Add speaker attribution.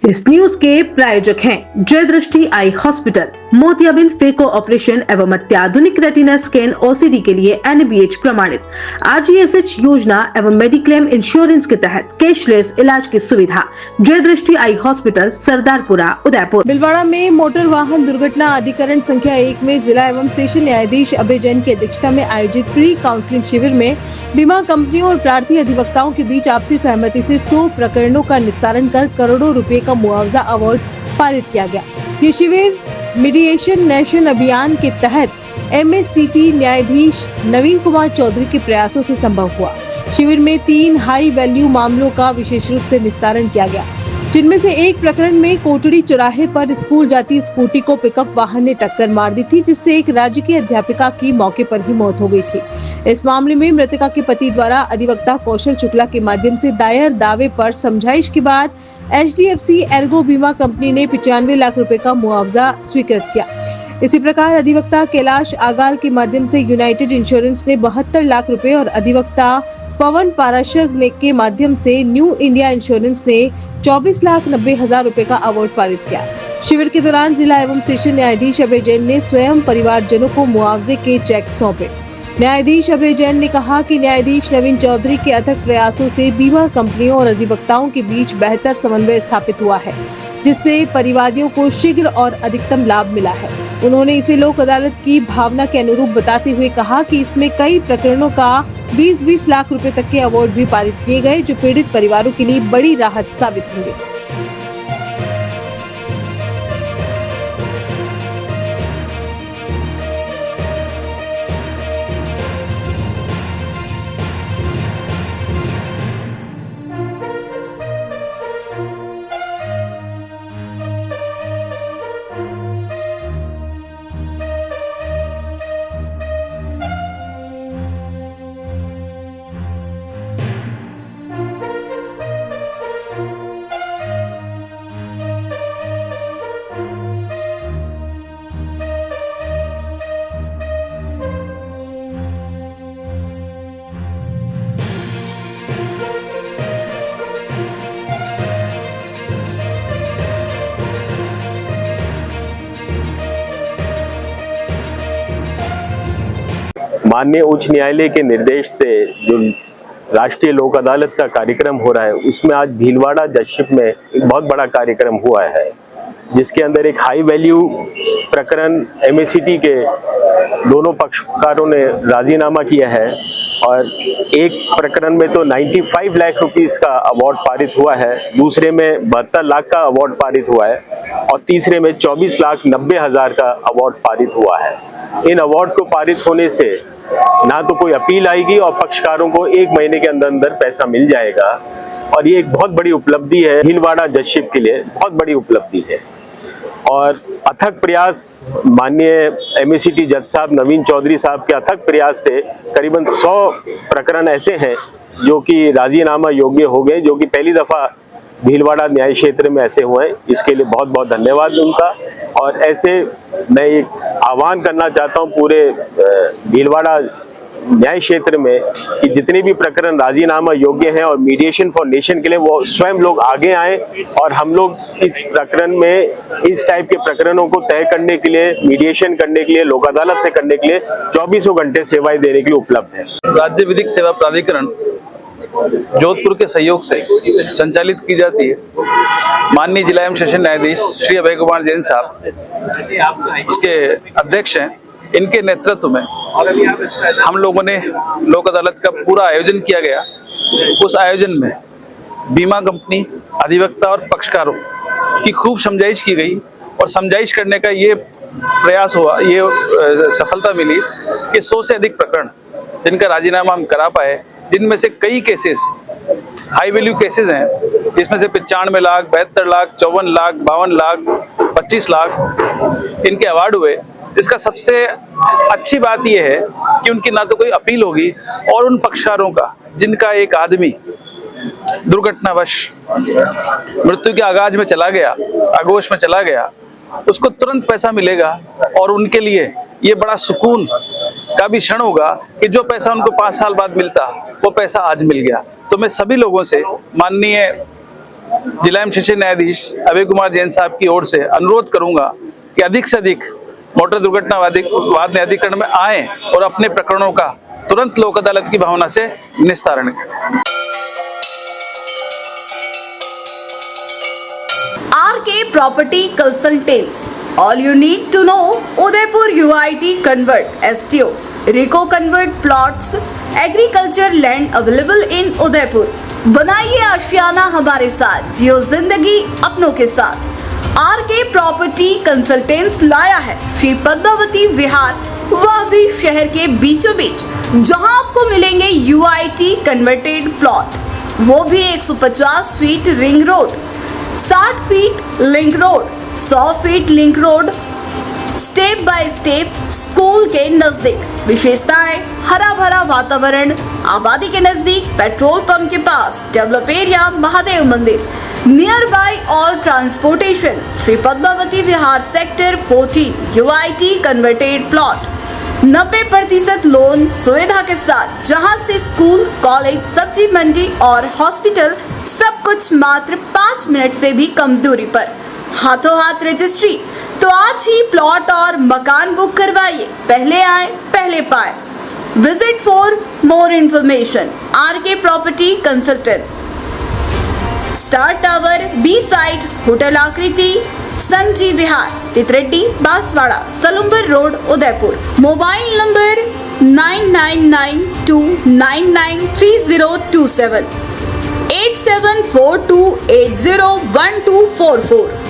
Speaker 1: इस न्यूज के प्रायोजक हैं जय दृष्टि आई हॉस्पिटल, मोतियाबिंद फेको ऑपरेशन एवं अत्याधुनिक रेटिना स्कैन ओसीडी के लिए NABH प्रमाणित, RGSH योजना एवं मेडिक्लेम इंश्योरेंस के तहत कैशलेस इलाज की सुविधा। जय दृष्टि आई हॉस्पिटल, सरदारपुरा, उदयपुर।
Speaker 2: भिलवाड़ा में मोटर वाहन दुर्घटना अधिकरण संख्या 1 में जिला एवं सेशन न्यायाधीश अभय जैन की अध्यक्षता में आयोजित प्री काउंसलिंग शिविर में बीमा कंपनियों और प्रार्थी अधिवक्ताओं के बीच आपसी सहमति से 100 प्रकरणों का निस्तारण कर करोड़ों रुपए का मुआवजा अवार्ड पारित किया गया। ये शिविर मीडिएशन नेशन अभियान के तहत MACT न्यायाधीश नवीन कुमार चौधरी के प्रयासों से संभव हुआ। शिविर में 3 हाई वैल्यू मामलों का विशेष रूप से निस्तारण किया गया, जिनमें से एक प्रकरण में कोटड़ी चौराहे पर स्कूल जाती स्कूटी को पिकअप वाहन ने टक्कर मार दी थी, जिससे एक राजकीय अध्यापिका की मौके पर ही मौत हो गई थी। इस मामले में मृतका के पति द्वारा अधिवक्ता कौशल शुक्ला के माध्यम से दायर दावे पर समझाइश के बाद HDFC एर्गो बीमा कंपनी ने 95 लाख रुपए का मुआवजा स्वीकृत किया। इसी प्रकार अधिवक्ता कैलाश आगाल के माध्यम से यूनाइटेड इंश्योरेंस ने 72 लाख रुपए और अधिवक्ता पवन पाराशर के माध्यम से न्यू इंडिया इंश्योरेंस ने 24,90,000 रुपए का अवार्ड पारित किया। शिविर के दौरान जिला एवं सेशन न्यायाधीश अभय जैन ने स्वयं परिवारजनों को मुआवजे के चेक सौंपे। न्यायाधीश अभय जैन ने कहा कि न्यायाधीश नवीन चौधरी के अथक प्रयासों से बीमा कंपनियों और अधिवक्ताओं के बीच बेहतर समन्वय स्थापित हुआ है, जिससे परिवादियों को शीघ्र और अधिकतम लाभ मिला है। उन्होंने इसे लोक अदालत की भावना के अनुरूप बताते हुए कहा कि इसमें कई प्रकरणों का 20-20 लाख रुपए तक के अवार्ड भी पारित किए गए, जो पीड़ित परिवारों के लिए बड़ी राहत साबित होंगे।
Speaker 3: माननीय उच्च न्यायालय के निर्देश से जो राष्ट्रीय लोक अदालत का कार्यक्रम हो रहा है, उसमें आज भीलवाड़ा जजशिप में एक बहुत बड़ा कार्यक्रम हुआ है, जिसके अंदर एक हाई वैल्यू प्रकरण MACT के दोनों पक्षकारों ने राजीनामा किया है और एक प्रकरण में तो 95 लाख रुपीस का अवार्ड पारित हुआ है, दूसरे में 72 लाख का अवार्ड पारित हुआ है और तीसरे में 24,90,000 का अवार्ड पारित हुआ है। इन अवार्ड को पारित होने से ना तो कोई अपील आएगी और पक्षकारों को 1 महीने के अंदर अंदर पैसा मिल जाएगा और ये एक बहुत बड़ी उपलब्धि है भीलवाड़ा जजशिप के लिए, बहुत बड़ी उपलब्धि है। और अथक प्रयास माननीय MACT जज साहब नवीन चौधरी साहब के अथक प्रयास से करीबन 100 प्रकरण ऐसे हैं जो कि राजीनामा योग्य हो गए, जो कि पहली दफा भीलवाड़ा न्याय क्षेत्र में ऐसे हुए हैं। इसके लिए बहुत बहुत धन्यवाद उनका। और ऐसे मैं एक आह्वान करना चाहता हूं पूरे भीलवाड़ा न्याय क्षेत्र में कि जितने भी प्रकरण राजीनामा योग्य हैं और मीडिएशन फॉर नेशन के लिए वो स्वयं लोग आगे आए और हम लोग इस प्रकरण में इस टाइप के प्रकरणों को तय करने के लिए, मीडिएशन करने के लिए, लोक अदालत से करने के लिए 24 घंटे सेवाएं देने के लिए उपलब्ध है।
Speaker 4: राज्य विधिक सेवा प्राधिकरण जोधपुर के सहयोग से संचालित की जाती है। माननीय जिला एवं सेशन न्यायाधीश श्री अभय कुमार जैन साहब उसके अध्यक्ष हैं। इनके नेतृत्व में हम लोगों ने लोक अदालत का पूरा आयोजन किया गया। उस आयोजन में बीमा कंपनी, अधिवक्ता और पक्षकारों की खूब समझाइश की गई और समझाइश करने का ये प्रयास हुआ, ये सफलता मिली कि 100 से अधिक प्रकरण जिनका राजीनामा हम करा पाए, जिनमें से कई केसेस हाई वैल्यू केसेस हैं, जिसमें से 95 लाख, 72 लाख, 54 लाख, 52 लाख, 25 लाख इनके अवार्ड हुए। इसका सबसे अच्छी बात यह है कि उनकी ना तो कोई अपील होगी और उन पक्षकारों का जिनका एक आदमी दुर्घटनावश मृत्यु के आगाज में चला गया, आगोश में चला गया, उसको तुरंत पैसा मिलेगा और उनके लिए ये बड़ा सुकून का भी क्षण होगा कि जो पैसा उनको 5 साल बाद मिलता वो पैसा आज मिल गया। तो मैं सभी लोगों से, माननीय जिला एवं सेशन न्यायाधीश अभय कुमार जैन साहब की ओर से अनुरोध करूंगा कि अधिक से अधिक मोटर दुर्घटना वाद न्यायाधिकरण में आए और अपने प्रकरणों का तुरंत लोक अदालत की भावना से निस्तारण करें।
Speaker 5: RK Property Consultants. All you need to know: Udaipur UIT Convert STO, Rico Convert Plots, Agriculture Land available in Udaipur. बनाइए आशियाना हमारे साथ, जियो जिंदगी अपनों के साथ। RK Property Consultants लाया है श्री पद्मावती विहार, वह भी शहर के बीचों बीच, जहां आपको मिलेंगे UIT कन्वर्टेड प्लॉट, वो भी 150 feet ring road, 60 feet link road, 100 feet link road, step by step school के नजदीक। विशेषताएं: हरा भरा वातावरण, आबादी के नजदीक, पेट्रोल पंप के पास, डेवलप एरिया, महादेव मंदिर, near by all transportation. Shri Padmavati Vihar sector 14 UIT converted plot, 90% loan सुविधा के साथ, जहां से स्कूल, कॉलेज, सब्जी मंडी और हॉस्पिटल सब कुछ मात्र 5 मिनट से भी कम दूरी पर। हाथों हाथ रजिस्ट्री। तो आज ही प्लॉट और मकान बुक करवाइए, पहले आए पहले पाए। Visit for more information RK property consultant, star tower, B side, hotel Aakriti, Sanji Vihar, Titardi, Banswara, Salumbar road, Udaipur. Mobile number 9992993027, 8742801244।